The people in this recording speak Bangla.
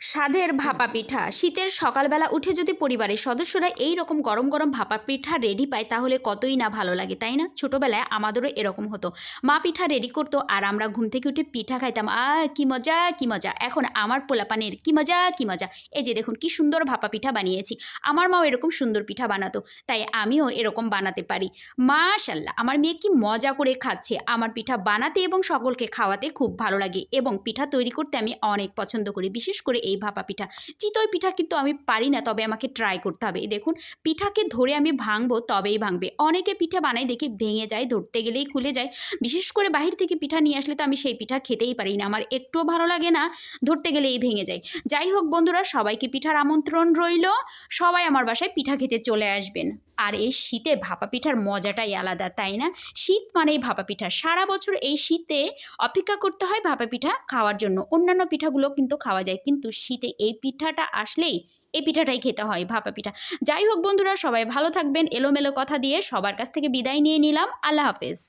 স্বাদের ভাপা পিঠা। শীতের সকালবেলা উঠে যদি পরিবারের সদস্যরা এই রকম গরম গরম ভাপা পিঠা রেডি পায় তাহলে কতই না ভালো লাগে, তাই না? ছোটবেলায় আমাদেরও এরকম হতো। মা পিঠা রেডি করতো আর আমরা ঘুম থেকে উঠে পিঠা খাইতাম। কি মজা কি মজা! এখন আমার পোলাপানের কি মজা কি মজা! এই যে দেখুন কি সুন্দর ভাপা পিঠা বানিয়েছি। আমার মাও এরকম সুন্দর পিঠা বানাতো, তাই আমিও এরকম বানাতে পারি। মাশাল্লাহ, আমার মেয়ে কি মজা করে খাচ্ছে। আমার পিঠা বানাতে এবং সকলকে খাওয়াতে খুব ভালো লাগে এবং পিঠা তৈরি করতে আমি অনেক পছন্দ করি, বিশেষ করে এই ভাপা পিঠা। চিতই পিঠা কিন্তু আমি পারি না, তবে আমাকে ট্রাই করতে হবে। এই দেখুন, পিঠাকে ধরে আমি ভাঙবো তবেই ভাঙবে। অনেকে পিঠা বানাই দেখি ভেঙে যায়, ধরতে গেলেই খুলে যায়। বিশেষ করে বাহির থেকে পিঠা নিয়ে আসলে তো আমি সেই পিঠা খেতেই পারি না, আমার একটুও ভালো লাগে না, ধরতে গেলেই ভেঙে যায়। যাই হোক বন্ধুরা, সবাইকে পিঠার আমন্ত্রণ রইল। সবাই আমার বাসায় পিঠা খেতে চলে আসবেন। আর এই শীতে ভাপা পিঠার মজাটাই আলাদা, তাই না? শীত মানেই ভাপা পিঠা। সারা বছর এই শীতে অপেক্ষা করতে হয় ভাপা পিঠা খাওয়ার জন্য। অন্যান্য পিঠাগুলো কিন্তু খাওয়া যায়, কিন্তু শীতে এই পিঠাটা আসলেই এই পিঠাটাই খেতে হয়, ভাপা পিঠা। যাই হোক বন্ধুরা, সবাই ভালো থাকবেন। এলোমেলো কথা দিয়ে সবার কাছ থেকে বিদায় নিয়ে নিলাম। আল্লাহ হাফেজ।